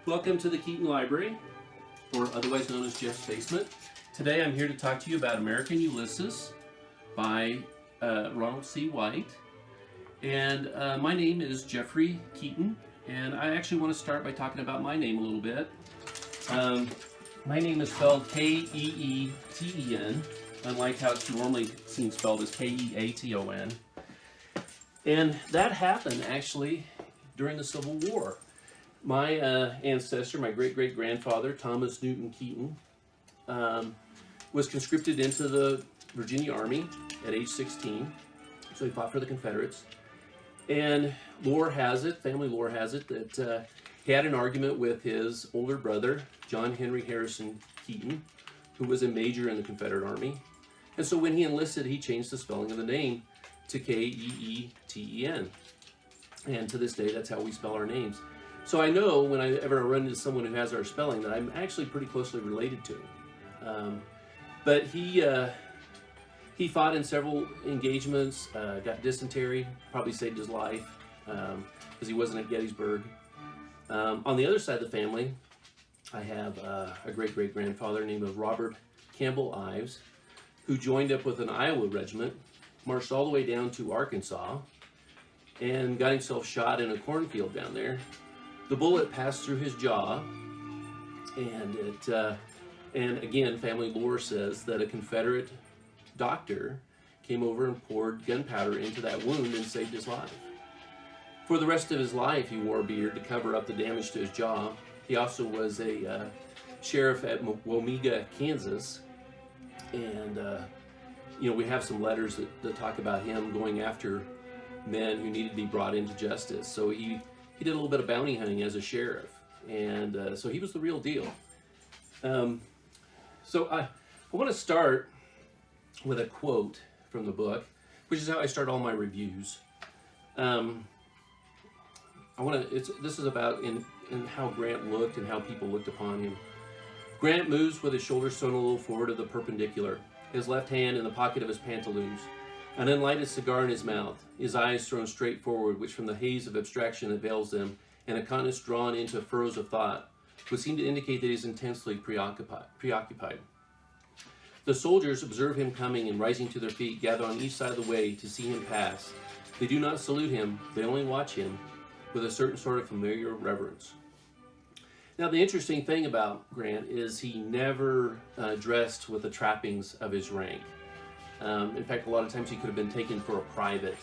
Welcome to the Keeten Library, or otherwise known as Jeff's Basement. Today I'm here to talk to you about American Ulysses by Ronald C. White. And my name is Jeffrey Keeten, and I actually want to start by talking about my name a little bit. My name is spelled K-E-E-T-E-N, unlike how it's normally seen spelled as K-E-A-T-O-N. And that happened actually during the Civil War. My ancestor, my great-great-grandfather, Thomas Newton Keeten, was conscripted into the Virginia Army at age 16. So he fought for the Confederates. And family lore has it, that he had an argument with his older brother, John Henry Harrison Keeten, who was a major in the Confederate Army. And so when he enlisted, he changed the spelling of the name to K-E-E-T-E-N. And to this day, that's how we spell our names. So I know when I ever run into someone who has our spelling that I'm actually pretty closely related to him. But he fought in several engagements, got dysentery, probably saved his life because he wasn't at Gettysburg. On the other side of the family, I have a great-great-grandfather named Robert Campbell Ives, who joined up with an Iowa regiment, marched all the way down to Arkansas, and got himself shot in a cornfield down there. The bullet passed through his jaw, and again, family lore says that a Confederate doctor came over and poured gunpowder into that wound and saved his life. For the rest of his life, he wore a beard to cover up the damage to his jaw. He also was a sheriff at Wamega, Kansas, and we have some letters that talk about him going after men who needed to be brought into justice. So he did a little bit of bounty hunting as a sheriff, and so he was the real deal. So I want to start with a quote from the book, which is how I start all my reviews. This is about in how Grant looked and how people looked upon him. Grant moves with his shoulders thrown a little forward of the perpendicular, his left hand in the pocket of his pantaloons, an unlighted cigar in his mouth, his eyes thrown straight forward, which from the haze of abstraction that veils them, and a countenance drawn into furrows of thought, would seem to indicate that he is intensely preoccupied. The soldiers observe him coming and rising to their feet, gather on each side of the way to see him pass. They do not salute him, they only watch him with a certain sort of familiar reverence. Now, the interesting thing about Grant is he never dressed with the trappings of his rank. In fact, a lot of times he could have been taken for a private,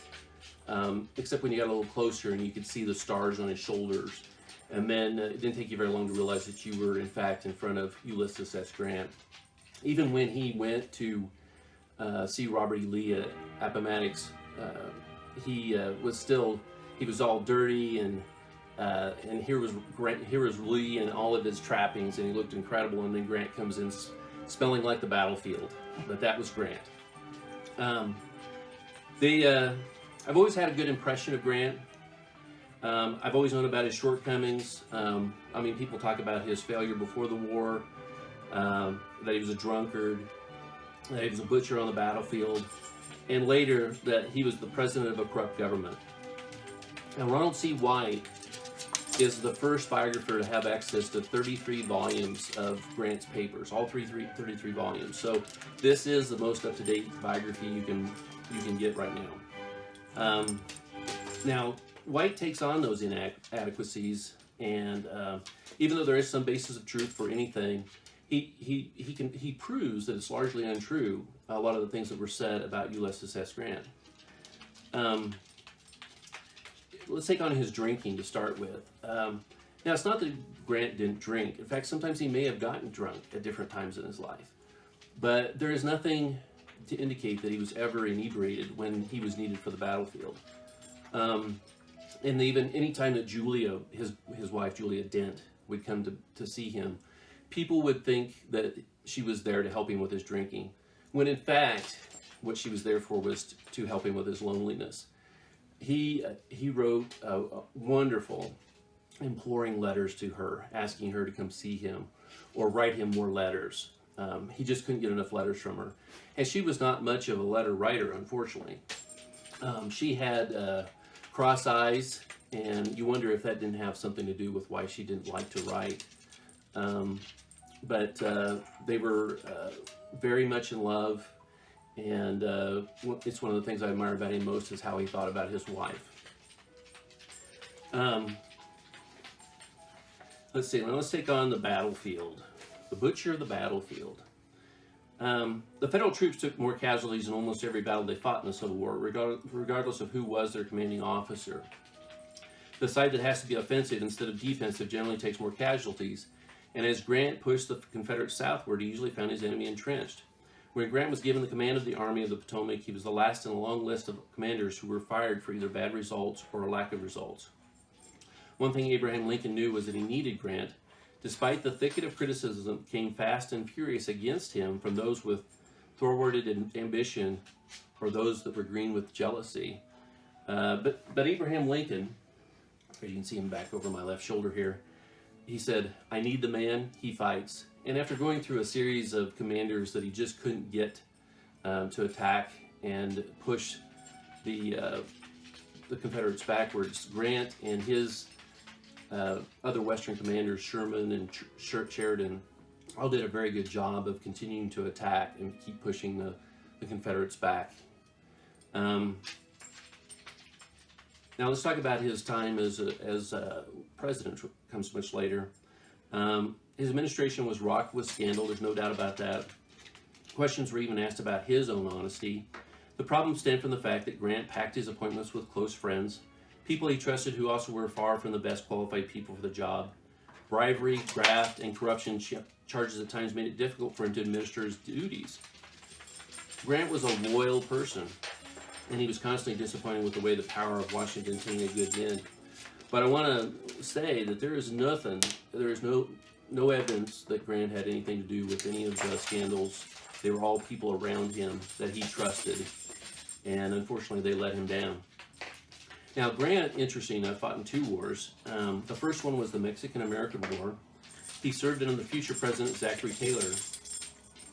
except when you got a little closer and you could see the stars on his shoulders. And then it didn't take you very long to realize that you were, in fact, in front of Ulysses S. Grant. Even when he went to see Robert E. Lee at Appomattox, he was all dirty, and here was Grant, here was Lee and all of his trappings, and he looked incredible. And then Grant comes in smelling like the battlefield, but that was Grant. I've always had a good impression of Grant. I've always known about his shortcomings. People talk about his failure before the war, that he was a drunkard, that he was a butcher on the battlefield, and later that he was the president of a corrupt government. Now, Ronald C. White is the first biographer to have access to 33 volumes of Grant's papers, all 33 volumes. So this is the most up-to-date biography you can get right now. Now, White takes on those inadequacies, and even though there is some basis of truth for anything, he proves that it's largely untrue, a lot of the things that were said about Ulysses S. Grant. Let's take on his drinking to start with. Now, it's not that Grant didn't drink. In fact, sometimes he may have gotten drunk at different times in his life. But there is nothing to indicate that he was ever inebriated when he was needed for the battlefield. And even any time that Julia, his wife, Julia Dent, would come to see him, people would think that she was there to help him with his drinking, when in fact, what she was there for was to help him with his loneliness. He wrote wonderful, imploring letters to her, asking her to come see him or write him more letters. He just couldn't get enough letters from her. And she was not much of a letter writer, unfortunately. She had cross eyes And you wonder if that didn't have something to do with why she didn't like to write. But they were very much in love, and it's one of the things I admire about him most is how he thought about his wife. Let's see, let's take on the battlefield. The butcher of the battlefield. The federal troops took more casualties in almost every battle they fought in the Civil War, regardless of who was their commanding officer. The side that has to be offensive instead of defensive generally takes more casualties, and as Grant pushed the Confederates southward, he usually found his enemy entrenched. When Grant was given the command of the Army of the Potomac, he was the last in a long list of commanders who were fired for either bad results or a lack of results. One thing Abraham Lincoln knew was that he needed Grant. Despite the thicket of criticism came fast and furious against him from those with thwarted ambition or those that were green with jealousy. But Abraham Lincoln, you can see him back over my left shoulder here, he said, "I need the man, he fights." And after going through a series of commanders that he just couldn't get to attack and push the Confederates backwards, Grant and his other Western commanders, Sherman and Sheridan, all did a very good job of continuing to attack and keep pushing the Confederates back. Now let's talk about his time as president, comes much later. His administration was rocked with scandal, there's no doubt about that. Questions were even asked about his own honesty. The problem stemmed from the fact that Grant packed his appointments with close friends, people he trusted who also were far from the best qualified people for the job. Bribery, graft, and corruption charges at times made it difficult for him to administer his duties. Grant was a loyal person, and he was constantly disappointed with the way the power of Washington tainted good men. But I want to say that there is no evidence that Grant had anything to do with any of the scandals. They were all people around him that he trusted, and unfortunately they let him down. Now Grant, interesting enough, fought in two wars. The first one was the Mexican-American War. He served under the future President Zachary Taylor.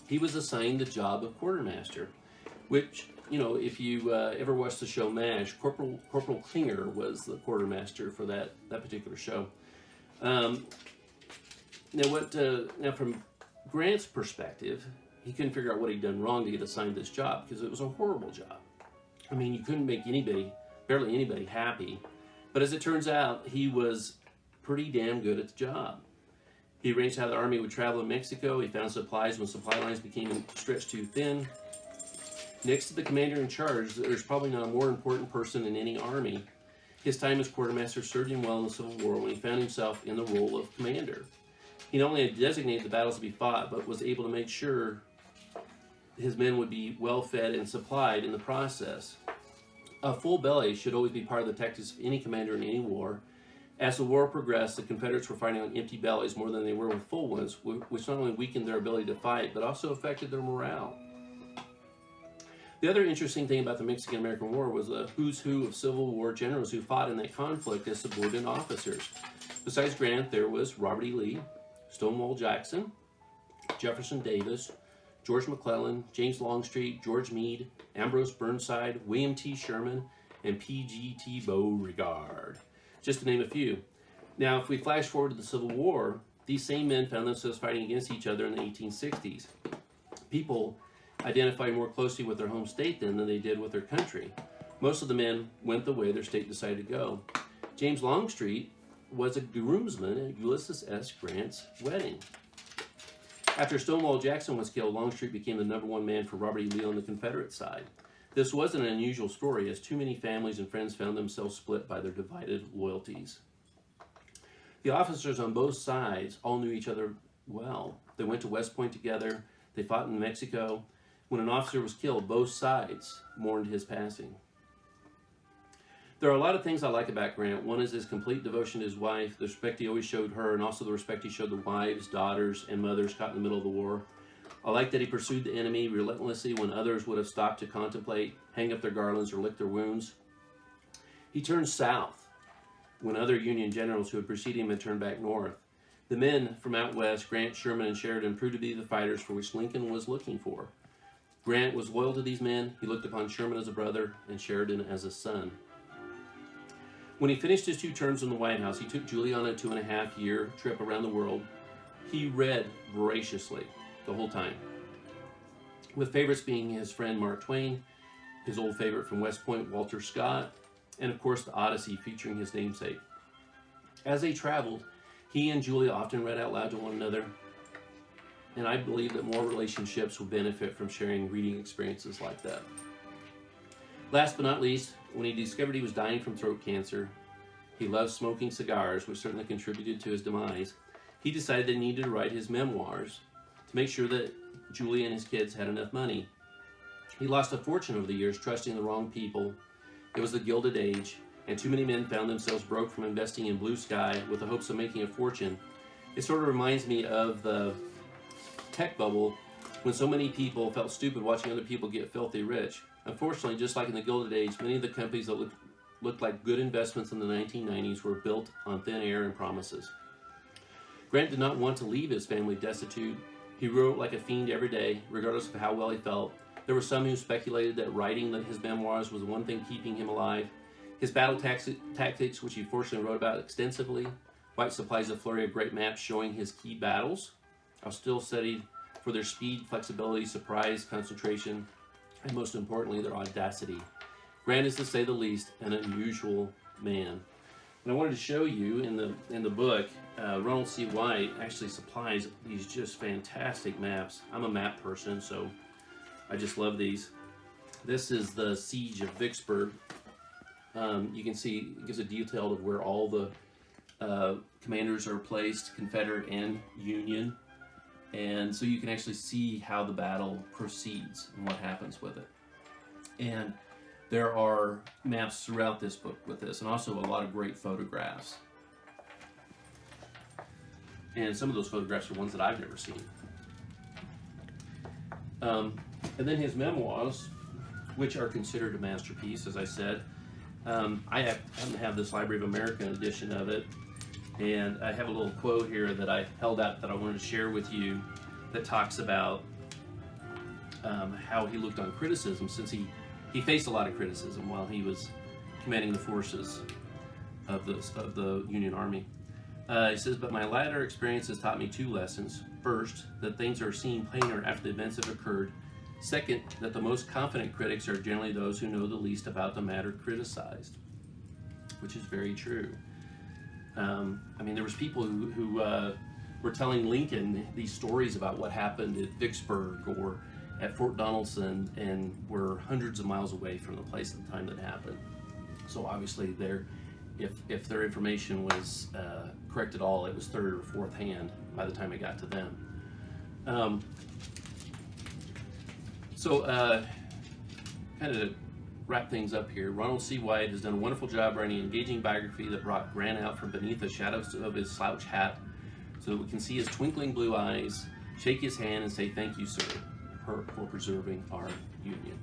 He was assigned the job of quartermaster, which, you know, if you ever watched the show MASH, Corporal Klinger was the quartermaster for that particular show. Now from Grant's perspective, he couldn't figure out what he'd done wrong to get assigned this job because it was a horrible job. I mean, you couldn't make barely anybody happy. But as it turns out, he was pretty damn good at the job. He arranged how the army would travel in Mexico. He found supplies when supply lines became stretched too thin. Next to the commander in charge, there's probably not a more important person in any army. His time as quartermaster served him well in the Civil War when he found himself in the role of commander. He not only had designated the battles to be fought, but was able to make sure his men would be well fed and supplied in the process. A full belly should always be part of the tactics of any commander in any war. As the war progressed, the Confederates were fighting on empty bellies more than they were with full ones, which not only weakened their ability to fight, but also affected their morale. The other interesting thing about the Mexican-American War was the who's who of Civil War generals who fought in that conflict as subordinate officers. Besides Grant, there was Robert E. Lee, Stonewall Jackson, Jefferson Davis, George McClellan, James Longstreet, George Meade, Ambrose Burnside, William T. Sherman, and P.G.T. Beauregard, just to name a few. Now, if we flash forward to the Civil War, these same men found themselves fighting against each other in the 1860s. People identified more closely with their home state then than they did with their country. Most of the men went the way their state decided to go. James Longstreet was a groomsman at Ulysses S. Grant's wedding. After Stonewall Jackson was killed, Longstreet became the number one man for Robert E. Lee on the Confederate side. This wasn't an unusual story, as too many families and friends found themselves split by their divided loyalties. The officers on both sides all knew each other well. They went to West Point together. They fought in Mexico. When an officer was killed, both sides mourned his passing. There are a lot of things I like about Grant. One is his complete devotion to his wife, the respect he always showed her, and also the respect he showed the wives, daughters, and mothers caught in the middle of the war. I like that he pursued the enemy relentlessly when others would have stopped to contemplate, hang up their garlands, or lick their wounds. He turned south when other Union generals who had preceded him had turned back north. The men from out west, Grant, Sherman, and Sheridan, proved to be the fighters for which Lincoln was looking for. Grant was loyal to these men. He looked upon Sherman as a brother and Sheridan as a son. When he finished his 2 terms in the White House, he took Julie on a 2.5-year trip around the world. He read voraciously the whole time, with favorites being his friend Mark Twain, his old favorite from West Point, Walter Scott, and of course the Odyssey featuring his namesake. As they traveled, he and Julia often read out loud to one another, and I believe that more relationships will benefit from sharing reading experiences like that. Last but not least, when he discovered he was dying from throat cancer, he loved smoking cigars, which certainly contributed to his demise. He decided that he needed to write his memoirs to make sure that Julie and his kids had enough money. He lost a fortune over the years trusting the wrong people. It was the Gilded Age, and too many men found themselves broke from investing in blue sky with the hopes of making a fortune. It sort of reminds me of the tech bubble when so many people felt stupid watching other people get filthy rich. Unfortunately, just like in the Gilded Age, many of the companies that looked like good investments in the 1990s were built on thin air and promises. Grant did not want to leave his family destitute. He wrote like a fiend every day, regardless of how well he felt. There were some who speculated that writing his memoirs was the one thing keeping him alive. His battle tactics, which he fortunately wrote about extensively. White supplies a flurry of great maps showing his key battles, are still studied for their speed, flexibility, surprise, concentration, and most importantly, their audacity. Grant is, to say the least, an unusual man. And I wanted to show you in the book, Ronald C. White actually supplies these just fantastic maps. I'm a map person, so I just love these. This is the Siege of Vicksburg. You can see it gives a detail of where all the commanders are placed, Confederate and Union. And so you can actually see how the battle proceeds and what happens with it. And there are maps throughout this book with this, and also a lot of great photographs. And some of those photographs are ones that I've never seen. And then his memoirs, which are considered a masterpiece, as I said. I happen to have this Library of America edition of it, and I have a little quote here that I held out that I wanted to share with you that talks about how he looked on criticism, since he faced a lot of criticism while he was commanding the forces of the Union Army. He says, "But my latter experience has taught me 2 lessons. First, that things are seen plainer after the events have occurred. Second, that the most confident critics are generally those who know the least about the matter criticized," which is very true. I mean, there was people who were telling Lincoln these stories about what happened at Vicksburg or at Fort Donelson, and were hundreds of miles away from the place at the time that happened. So obviously, if their information was correct at all, it was third or fourth hand by the time it got to them. So, kind of wrap things up here, Ronald C. White has done a wonderful job writing an engaging biography that brought Grant out from beneath the shadows of his slouch hat so that we can see his twinkling blue eyes, shake his hand, and say thank you, sir, for preserving our Union.